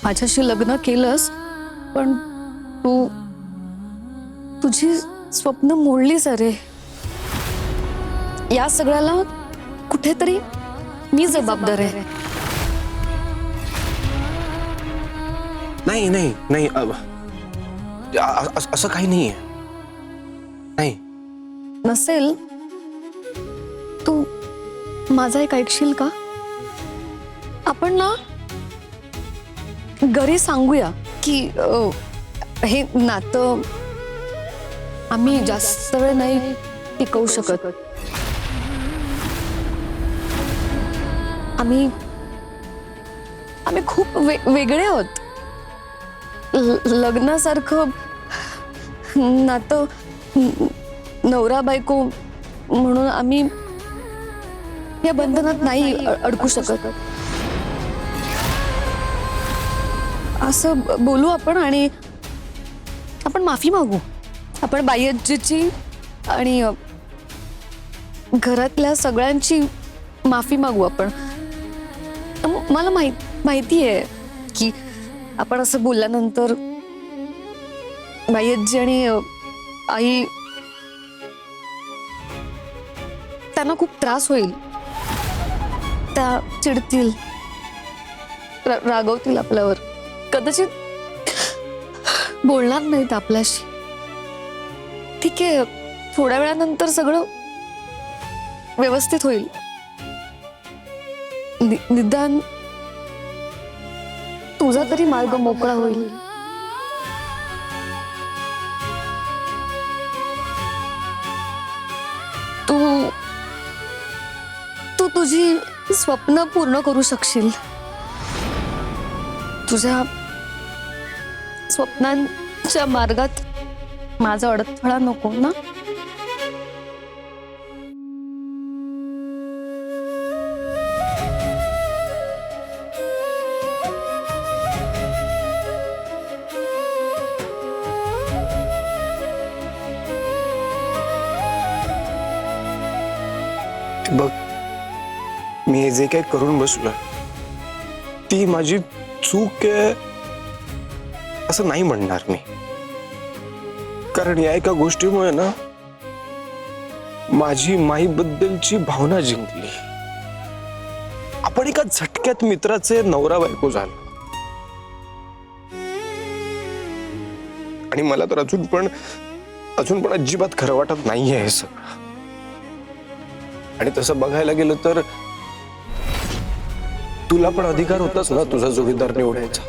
माझ्याशी लग्न केलंस, पण तू तुझी स्वप्न मोडलीस अरे. या सगळ्याला कुठेतरी मी जबाबदार आहे. नाही नाही नाही, असं काही नाहीये. नाही नसेल तू माझा एक ऐकशील का? आपण ना घरी सांगूया की हे नातं आम्ही जास्त वेळ नाही टिकवू शकत. आम्ही खूप वेगळे आहोत. लग्नासारखं नातं नवरा बायको म्हणून आम्ही या बंधनात नाही अडकू शकत. असं बोलू आपण आणि आपण माफी मागू. आपण बायज्जीची आणि घरातल्या सगळ्यांची माफी मागू आपण. मला माहिती आहे की आपण असं बोलल्यानंतर बायज्जी आणि आई त्यांना खूप त्रास होईल. त्या चिडतील, रागवतील आपल्यावर, कदाचित बोलणार नाहीत आपल्याशी. ठीक आहे, थोड्या वेळानंतर सगळं व्यवस्थित होईल. निदान तुझा तरी मार्ग मोकळा होईल. तू तुझी स्वप्न पूर्ण करू शकशील. तुझ्या स्वप्नांच्या मार्गात माझा अडथळा नको ना. बघ, मी जे काही करून बसलोय ती माझी चूक आहे असं नाही म्हणणार मी. कारण या एका गोष्टीमुळे ना माझी माईबद्दलची भावना जिंकली. आपण एका झटक्यात मित्राचे नवरा बायको झालो. आणि मला तर अजून पण अजिबात खरं वाटत नाहीये हे सगळं. आणि तसं बघायला गेलं तर तुला पण अधिकार होताच ना तुझा जोडीदार निवडायचा.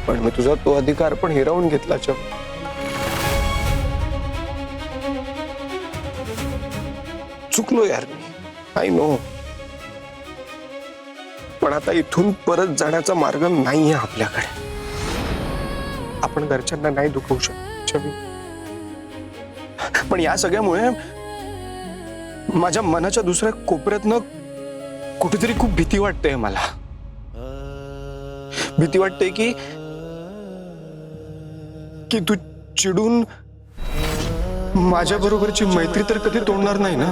पण मी तुझा तो अधिकार पण हिरावून घेतला. चुकलो यार मी, आय नो. पण आता इथून परत जाण्याचा मार्ग नाहीये आपल्याकडे. आपण घरच्यांना नाही दुखवू शकत. पण या सगळ्यामुळे माझ्या मनाच्या दुसऱ्या कोपऱ्यातनं कुठेतरी खूप भीती वाटते मला. भीती वाटते की तू चिडून माझ्या बरोबरची मैत्री तर कधी तोडणार नाही ना.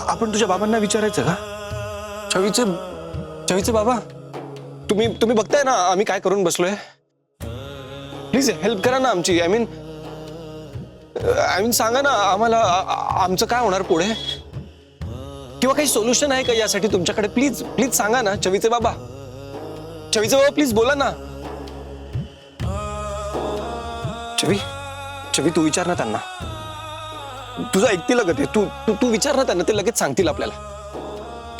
आपण तुझ्या बाबांना विचारायचं का? छवीचे बाबा, तुम्ही बघताय ना आम्ही काय करून बसलोय. प्लीज हेल्प करा ना आमची. आय मीन सांगा ना आम्हाला आमचं काय होणार पुढे, किंवा काही सोल्युशन आहे का यासाठी तुमच्याकडे. प्लीज प्लीज सांगा ना छवीचे बाबा. प्लीज बोला ना. छवी तू विचार ना त्यांना. तुझं ऐकतील का ते? तू विचार ना त्यांना, ते लगेच सांगतील आपल्याला.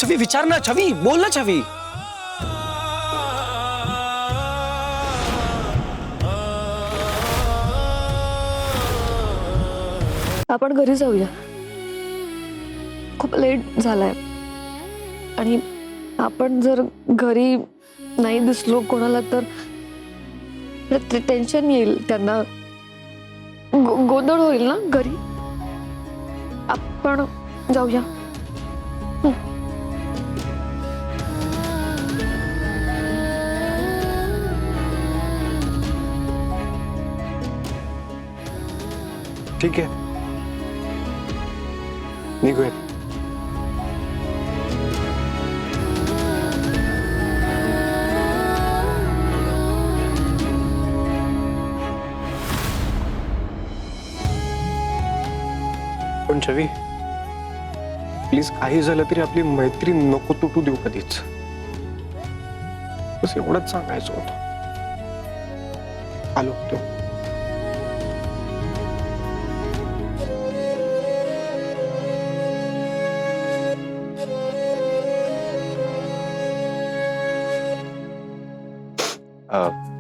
छवी विचार ना. छवी बोल ना. छवी आपण घरी जाऊया. खूप लेट झालाय आणि आपण जर घरी नाही दिसलो कोणाला तर टेन्शन येईल त्यांना. गोंधळ होईल ना घरी. आपण जाऊया. ठीक आहे. निघूयात. पण छवी, प्लीज काही झालं तरी आपली मैत्री नको तुटू देऊ कधीच. बस एवढंच सांगायचं होतं. आलो तो.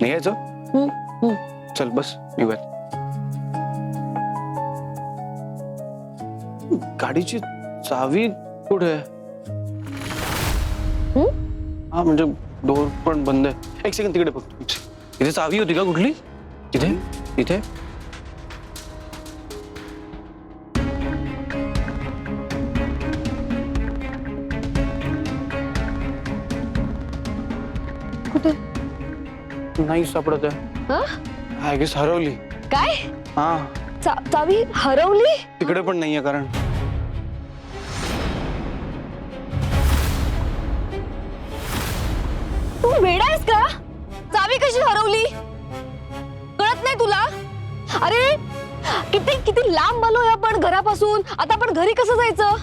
निघायचं? चल बस निघूयात. गाडीची चावी कुठे आहे? हा म्हणजे डोर पण बंद आहे. एक सेकंड तिकडे बघतो. इथे चावी होती का कुठली? तिथे इथे कुठे? नाही सापडत आहे. आय गेस हरवली. काय? हा चावी हरवली? तिकडे पण नाहीये कारण तू वेडा आहेस का? चावी कशी हरवली कळत नाही तुला? अरे किती किती लांब आलोय आपण घरापासून. आता आपण घरी कसं जायचं?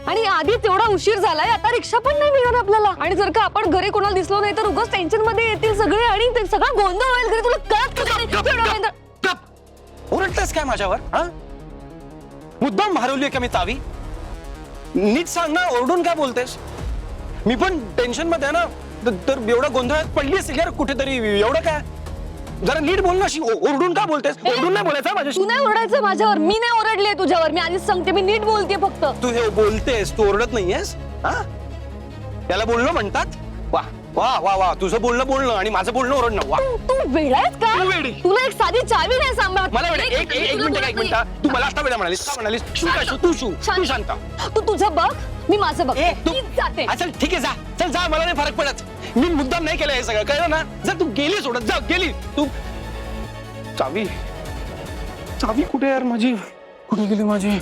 आणि आधीच एवढा उशीर झालाय, आता रिक्षा पण नाही मिळणार आपल्याला. आणि जर का आपण घरी कोणाला दिसलो नाही तर उगाच टेन्शन मध्ये येतील सगळे आणि ते सगळा गोंधळ होईल घरी. तुला कळत कसं? ओरडतेस काय माझ्यावर? हा मुद्दाम हरवली का मी चावी? नीट सांग ना, ओरडून काय बोलतेस? मी पण टेन्शन मध्ये आहे ना, तर एवढा गोंधळात पडली असेल यार कुठेतरी. एवढं काय? जरा नीट बोल ना. ओरडून का बोलतेस? ओरडून नाही बोलायचं माझ्याशी. तू नाही ओरडायचं माझ्यावर. मी नाही ओरडले तुझ्यावर. मी आधीच सांगते, मी नीट बोलते फक्त. तू हे बोलतेस, तू ओरडत नाहीयेस. हा त्याला बोलणं म्हणतात? वा वा वा वा, तुझं बोलणं आणि माझं बोलणं ओरडणं. वा तू वेडा आहेस का? तू वेडी. तुला एक साधी चावी नाही सांभाळत. मला वेडा. एक मिनिट. तू मला आता वेळा म्हणालीस का? म्हणालीस तू शांत. तू तुझं बघ, मी माझं बघ. तू मी जाते. चल ठीक आहे, जा. चल जा, मला नाही फरक पडत. मी मुद्दाम नाही केलं हे सगळं, कळलं ना? जर तू गेली सोडत जा, गेली तू. चावी चावी कुठे यार माझी? कुठे गेली माझी?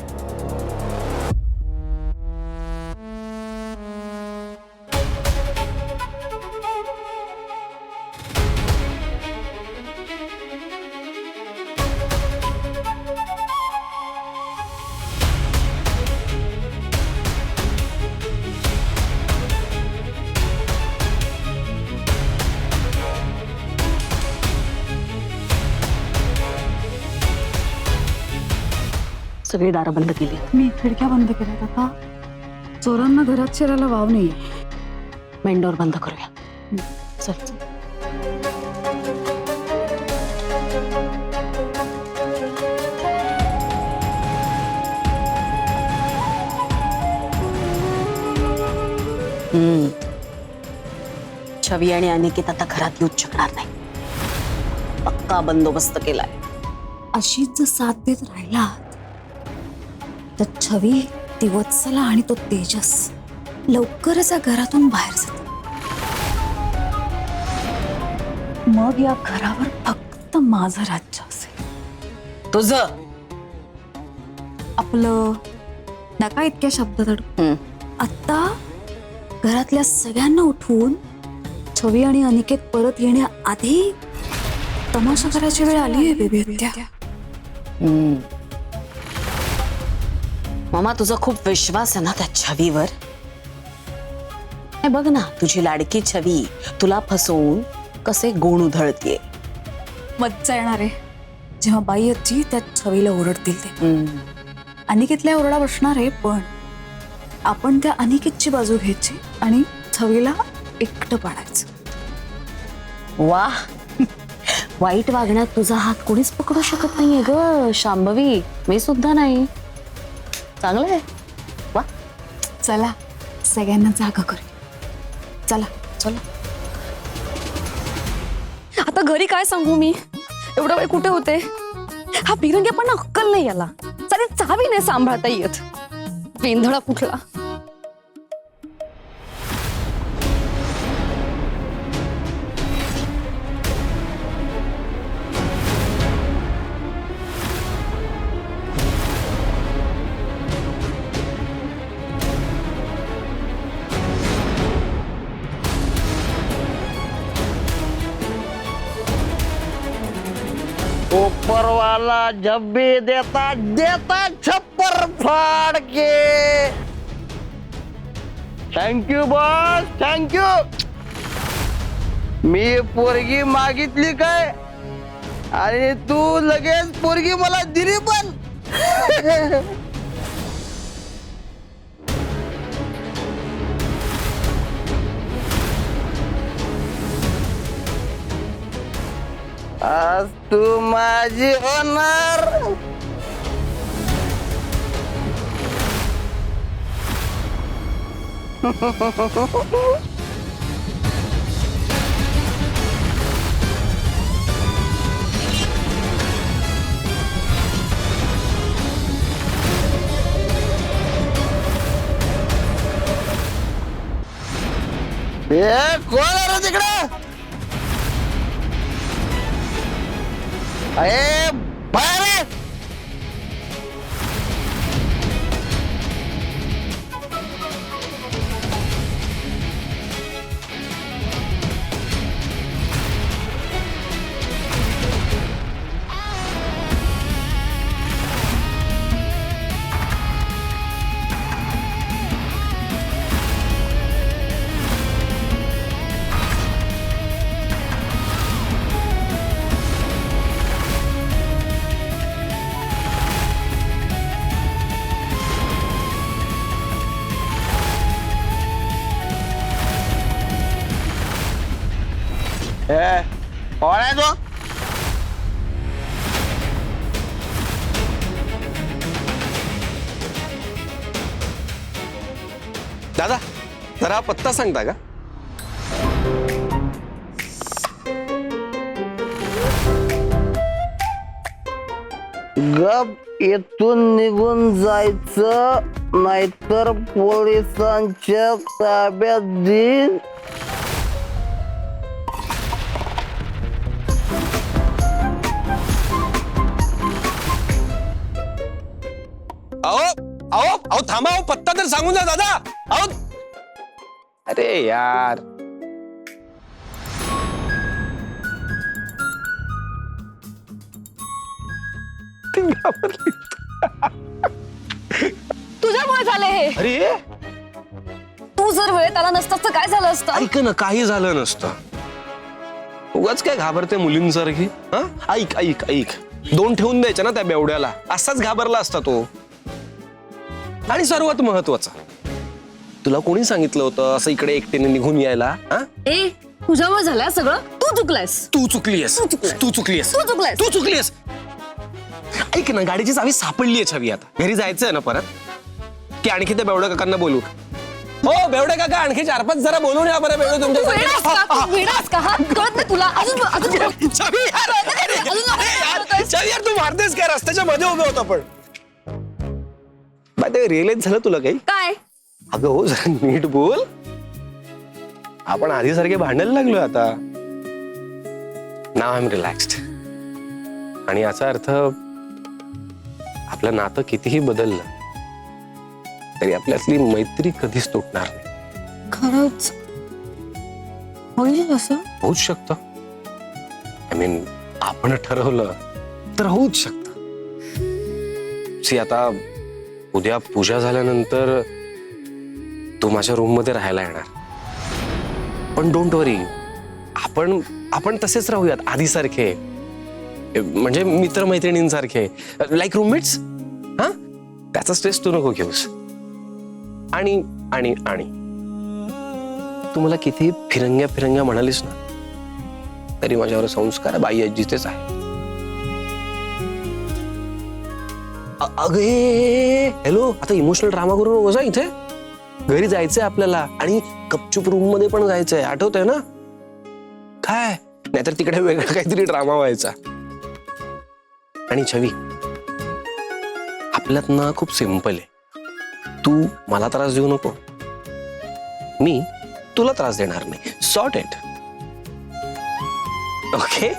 सगळी दारं बंद केली. मी खिडक्या बंद केल्यात. आता चोरांना घरात शिरायला वाव नाही. मेन डोर बंद करूया. चल. छवी आणि अनिकेत आता घरात येऊच शकणार नाही. पक्का बंदोबस्त केलाय. अशीच जर साथ देत राहिला तर छवी, ती वत्सला आणि तो तेजस लवकरच या घरातून बाहेर जातील. मग या घरावर फक्त माझं राज्य असेल. तुझं आपलं नका इतक्या शब्दात. आता घरातल्या सगळ्यांना उठवून छवी आणि अनिकेत परत येण्याआधी तमाशा करायची वेळ आली आहे बेबी आत्या. मामा, तुझा खूप विश्वास आहे ना त्या छवीवर? बघ ना, तुझी लाडकी छवी तुला फसवून कसे गुण उधळतीये. मज्जा येणार आहे जेव्हा बाई आजी त्या छवीला ओरडतील ते. अनिकेतला ओरडा बसणार आहे, पण आपण त्या अनिकेतची बाजू घ्यायची आणि छवीला एकटं पाडायचं. वा, वाईट वागण्यात तुझा हात कोणीच पकडू शकत नाहीये ग शांभवी. मी सुद्धा नाही. चांगलंय. वा, चला सगळ्यांना जागा करू. चला चला. आता घरी काय सांगू मी? एवढा वेळ कुठे होते? हा बिरंगी पण अक्कल नाही याला. सारी चावी नाही सांभाळता येत. वेंधळा कुठला. ऊपर वाला जब भी देता देता छप्पर फाड़ के. Thank you boss, thank you. मी पोरगी मागितली काय आणि तू लगेच पोरगी मला दिली पण. आज तू माझी होणार. कोण आहे रे तिकडे? अरे बाहेर ये. कोण आहे तो? दादा जरा पत्ता सांगता का? गप इथून निघून जायचं नाहीतर पोलिसांच्या ताब्यात देईन. अहो अहो अहो थांबा, अहो पत्ता तर सांगून जा दादा. अहो अरे यार, तुझ्यामुळे झालं हे. अरे तू जर वेळेत आला नसतास तर काय झालं असतं? ऐक ना, काही झालं नसतं. उगाच काय घाबरते मुलींसारखी? हा ऐक ऐक ऐक, 2 ठेवून द्यायच्या ना त्या बेवड्याला. असाच घाबरला असता तो. आणि सर्वात महत्वाचं, तुला कोणी सांगितलं होतं असं इकडे एकटीने निघून यायला? हा ए, तुझ्यामुळे झालंय सगळं. तू चुकलायस. तू चुकलीयस, तू चुकलीयस, तू चुकलायस. तू चुकलीयस. ऐक ना, गाडीची चावी सापडलीये छवी. आता घरी जायचंय ना परत, की आणखी त्या बेवड्या काकांना बोलू? हो बेवडे काका, आणखी 4-5 जरा बोलून या बरं. बेवडे तू वेडास का? तू वेडास का? हा, कळत नाही तुला? अजून छवी यार, छवी यार, तू मारतेस काय? रस्त्याच्या मध्ये उभे होता पण. बाय द वे, रिअलाइज झालं तुला काही? काय? अगं हो, जरा नीट बोल. आपण आधी सारखे भांडायला लागलो आता. नाव आय एम रिलॅक्स्ड. आणि याचा अर्थ, आपलं नातं कितीही बदललं तरी आपल्यातली मैत्री कधीच तुटणार नाही. खरंच होईल असं? होऊच शकतं. आय मीन, आपण ठरवलं तर होऊच शकतं. सी, आता उद्या पूजा झाल्यानंतर तू माझ्या रूम मध्ये राहायला येणार. पण डोंट वरी, आपण तसेच राहूयात आधीसारखे. म्हणजे मित्रमैत्रिणींसारखे, लाईक रूममेट्स. हा, त्याचा स्ट्रेस तू नको घेऊस. आणि आणि आणि तू मला किती फिरंग्या म्हणालीस ना, तरी माझ्यावर संस्कार बाई आजीचेच आहे. अगे हॅलो, आता इमोशनल ड्रामा करू नकोस इथे. घरी जायचंय आपल्याला, आणि गपचूप रूम मध्ये पण जायचंय. आठवतंय ना? काय नाहीतर तिकडे वेगळा काहीतरी ड्रामा व्हायचा. आणि छवी, आपल्यात ना खूप सिंपल आहे. तू मला त्रास देऊ नको, मी तुला त्रास देणार नाही. Sort it. ओके?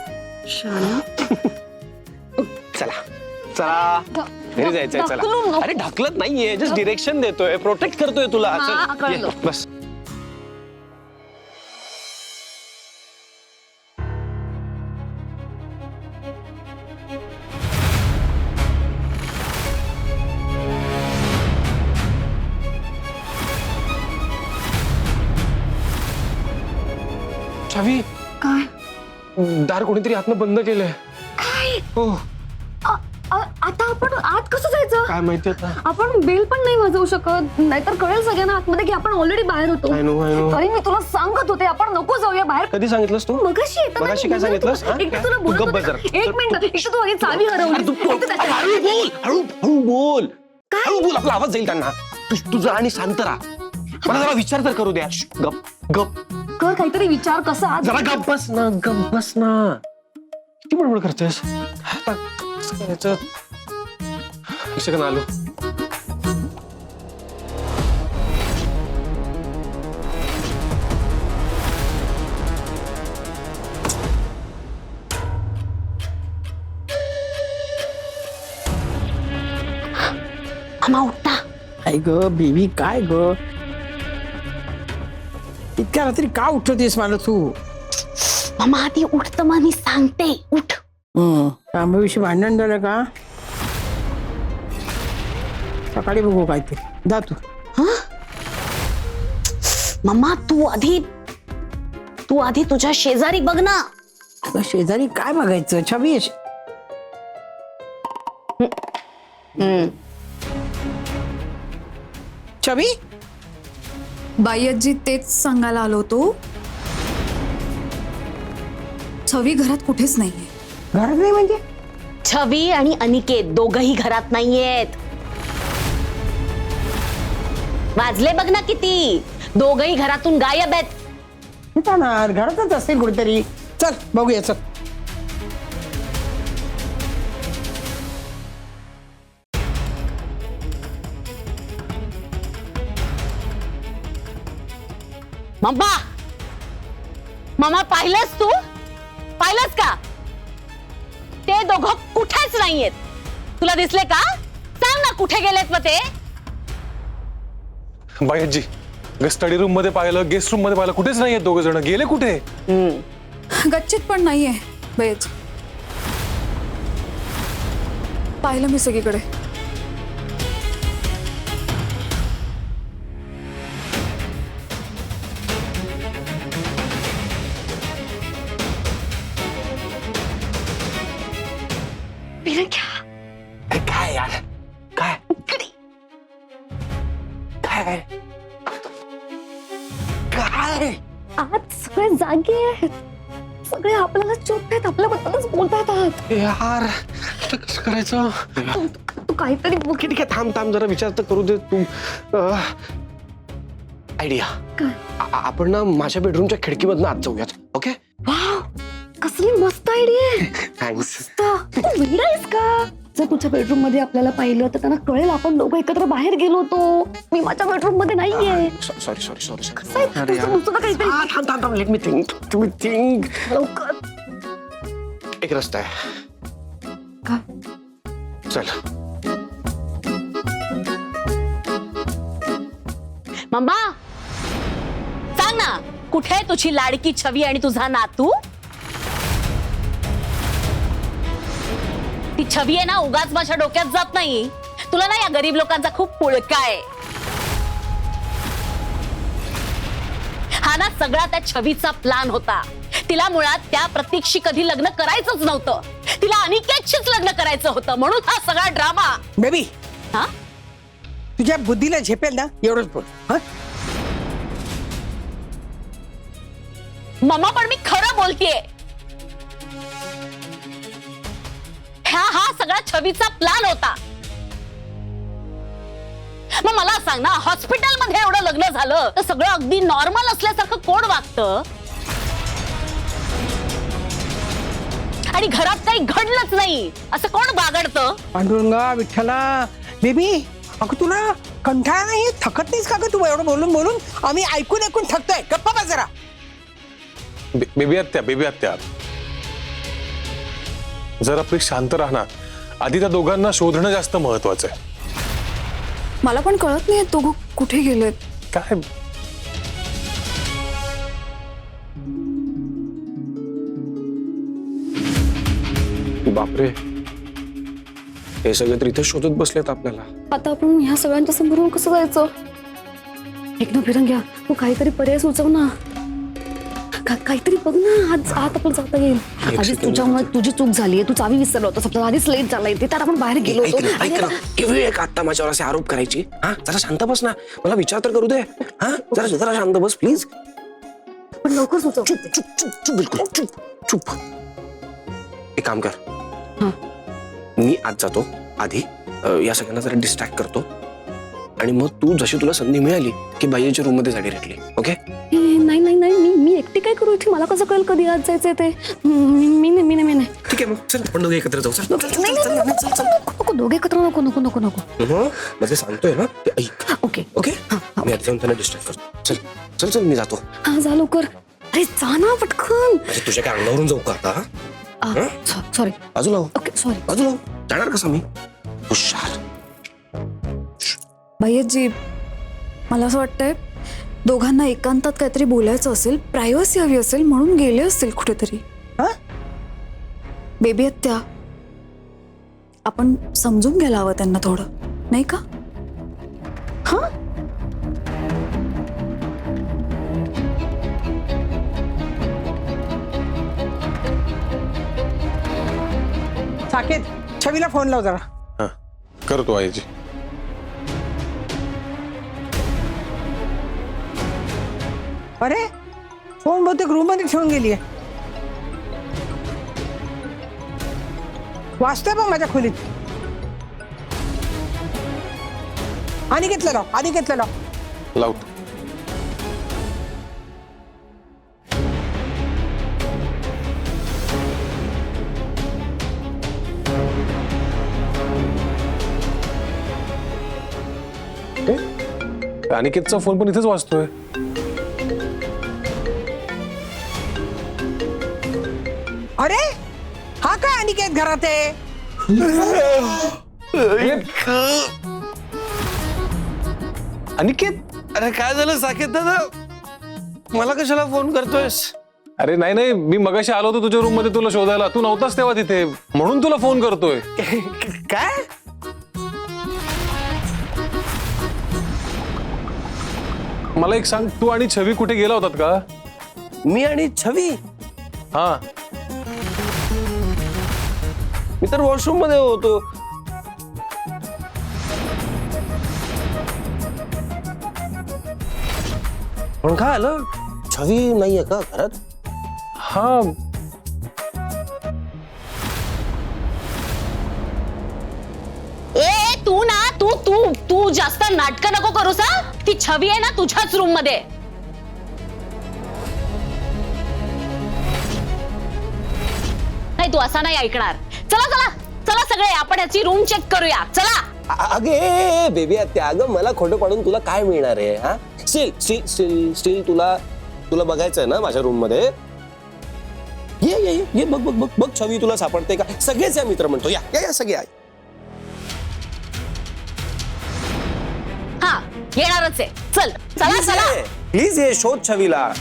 चला चला, घरी जायचंय. चला. अरे ढकलत नाहीये, जस्ट डिरेक्शन देतोय, प्रोटेक्ट करतोय तुला. चल, ये, बस. दार कोणीतरी आतनं बंद केलंय. हो आता आपण आत कसं जायचं? काय माहिती आता. आपण बेल पण नाही वाजवू शकत, नाहीतर कळेल सगळ्यांना आतमध्ये की आपण ऑलरेडी बाहेर होतो. I know. अरे मी तुला सांगत होते आपण नको जाऊया बाहेर. कधी सांगितलंस तू? मगाशी येताना मगाशी मी काय सांगितलंस? तुला- एक तर तुला तू बोलत गप्प होते बस ना. जरा. एक मिनिट, एक तर तू आधी चावी हरवली. एक तर त्याच्या- हळू बोल. हळू बोल, आपला आवाज जाईल त्यांना. तुझा आणि शांत राहा. मला जरा विचार तर करू द्या. गप कर काहीतरी विचार कसा आज. जरा गप बस ना. किती बडबड करतेस? आता कसं करायचं? एक सेकंद आलो. मामा उठा. काय ग बेबी, काय ग इतक्या रात्री का उठवतेस मला तू? मामा आधी उठत मग मी सांगते. उठ. शांभवीशी भांडण झालं का? सकाळी बघू काय ते. जा तू. मम्मा तू आधी तुझ्या शेजारी बघ ना. तुला शेजारी काय बघायचं? छबी छबी बाई आजी तेच सांगायला आलो होतो. छवी घरात कुठेच नाहीये. घरात नाही म्हणजे? छवी आणि अनिकेत दोघही घरात नाहीयेत. वाजले बघ ना किती. दोघही घरातून गायब आहेत. जाणार घरातच असेल कुठेतरी. चल बघूया. चल मामा पाहिलंस तू? पाहिलंस का? ते दोघं कुठेच नाहीयेत. तुला दिसले का? सांग ना कुठे गेलेत मग ते? बाई स्टडी रूम मध्ये पाहिलं, गेस्ट रूम मध्ये पाहिलं, कुठेच नाहीये दोघ जण. गेले कुठे? गच्चीत पण नाहीये बाई आजी. पाहिलं मी सगळीकडे. काय यार? काय आज सगळे जागे आहेत. सगळे आपल्याला चुप आहेत, आपल्याबद्दलच बोलतात आहात. यार आता कसं करायचं? तू काहीतरी बघ. ठीक आहे, थांब जरा विचार तर करू दे तू. आयडिया. आपण ना माझ्या बेडरूमच्या खिडकीमधनं आत जाऊयात. ओके? वाव, कसली मस्त आयडिया आहे. थँक्स. तू वेडा आहेस का? जर तुझ्या बेडरूम मध्ये आपल्याला पाहिलं तर त्यांना कळेल आपण दोघं एकत्र बाहेर गेलो होतो. मी माझ्या बेडरूम मध्ये नाहीये. सॉरी साहेब, तुझं काहीतरी थांब. Let me think. लवकर. एक रस्ता आहे. काय? चल. मम्मा सांग ना कुठे आहे तुझी लाडकी छवी आणि तुझा नातू? ती छवी आहे ना उगाच माझ्या डोक्यात जात नाही. तुला ना या गरीब लोकांचा खूप पुळका आहे. हा ना सगळा त्या छवीचा प्लान होता. तिला मुळात त्या प्रतीकशी कधी लग्न करायचंच नव्हतं. तिला अनिकेतशीच लग्न करायचं होतं. म्हणून हा सगळा ड्रामा. बेबी हा तुझ्या बुद्धीला झेपेल ना एवढंच बोल. मम्मा पण मी खरं बोलतेय. हा सगळा छवीचा प्लान होता. मग मला सांग ना, हॉस्पिटलमध्ये एवढं लग्न झालं तर सगळं अगदी नॉर्मल असल्यासारखं कोण वागतं? आणि घरात काही घडलंच नाही असं कोण बागडतं? पांडुरंगा विठ्ठला. बेबी अगं तुला कंटाळा नाही, थकत नाहीस का ग तू एवढं बोलून? आम्ही ऐकून थकतोय. गप्पा बस जरा. बेबी आत्या जरा प्लीज शांत राहणार. आधी त्या दोघांना शोधणं जास्त महत्वाचं आहे. मला पण कळत नाही दोघं कुठे गेलेत. काय बापरे, हे सगळे तर इथे शोधत बसलेत आपल्याला. आता आपण ह्या सगळ्यांच्या समोरून कसं जायचं? एक ना फिरंग्या, तू काहीतरी पर्याय सुचव ना. काहीतरी बघ ना, आज आत आपण जाता येईल. आधीच तुझ्यामुळे तुझी चूक झाली, तू चावी विसरला होता, आपल्याला आधीच लेट झालाय, ते तर आपण बाहेर गेलो ऐक ना, ऐक होतो. ना, केवढी एक आता माझ्यावर असे आरोप करायची. हा जरा शांत बस ना, मला विचार तर करू दे. हा जरा जरा शांत बस प्लीज. पण लवकर सुचव. चुप चुप चुप चुप बिलकुल चुप चुप. एक काम कर, मी आज जातो आधी, या सगळ्यांना जरा डिस्ट्रॅक्ट करतो आणि मग तू जशी तुला संधी मिळाली की बाईच्या रूम मध्ये जा डिरेक्टली. ओके? नाही नाही नाही, मी एकटी काय करू इथे, मला कसं कळेल कधी आज जायचंय ते. मी नाही. ठीक आहे मग चल, आपण दोघे एकत्र जाऊ. चल नको, दोघे एकत्र नको नको नको नको. म्हणजे सांगतोय ना ते ऐक. ओके ओके मी आता जाऊन त्यांना डिस्ट्रॅक्ट करतो. चल चल चल मी जातो. हा जा लवकर. अरे जा ना पटकन. म्हणजे तुझ्या काय अंगावरून जाऊ का आता? सॉरी. बाजूला हो. Okay sorry. बाजूला हो. जाणार कसा मी? हुशार. भैयाजी, मला असं वाटतंय दोघांना एकांतात काहीतरी बोलायचं असेल, प्रायव्हसी हवी असेल म्हणून गेले असतील कुठेतरी. बेबी आत्या, आपण समजून घ्यायला हवं त्यांना थोडं, नाही का? साकेत, छवीला फोन लाव जरा. हा करतो आईजी. अरे फोन बहुतेक रूम मध्ये ठेवून गेलीये. वाचतोय पण माझ्या खोलीत. आणि घेतलं लाव. लावतो. अनिकेतचा फोन पण इथेच वाजतोय. अरे हा काय अनिकेत घरात आहे? अनिकेत, अरे काय झालं साकेत दादा, मला कशाला फोन करतोयस? अरे नाही मी मगाशी आलो होतो तुझ्या रूम मध्ये तुला शोधायला, तू नव्हतास तेव्हा तिथे, म्हणून तुला फोन करतोय. काय? मला एक सांग, तू आणि छवी कुठे गेला होतात का? मी आणि छवी? हा मी तर वॉशरूम मध्ये होतो. पण काय आलं? छवी नाहीये का घरात? हा ए तू ना तू तू तू जास्त नाटकं नको करूस हा. ती छवी आहे ना तुझ्याच रूम मध्ये. नाही तू असा नाही ऐकणार. चला चला चला सगळे आपण याची रूम चेक करूया. चला. अगे बेबी आत्या, अगं मला खोटं पाडून तुला काय मिळणार आहे? हा स्टील तुला बघायचंय ना माझ्या रूम मध्ये? ये बघ छवी तुला सापडते का? सगळेच या मित्र म्हणतो, या सगळे आहे. हा येणारच आहे. चल चला चला. प्लीज ये, शोध छवीला.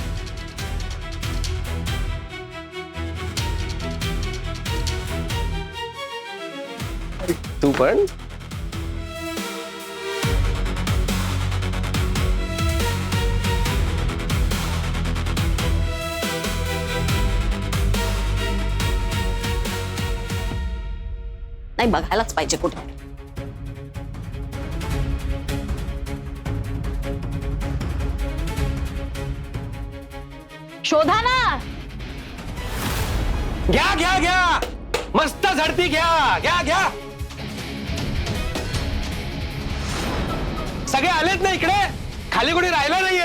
तू पण नाही बघायलाच पाहिजे कुठे. शोधा ना. घ्या मस्त झडती घ्या. सगळे आलेत ना इकडे? खाली कोणी राहिलं नाही?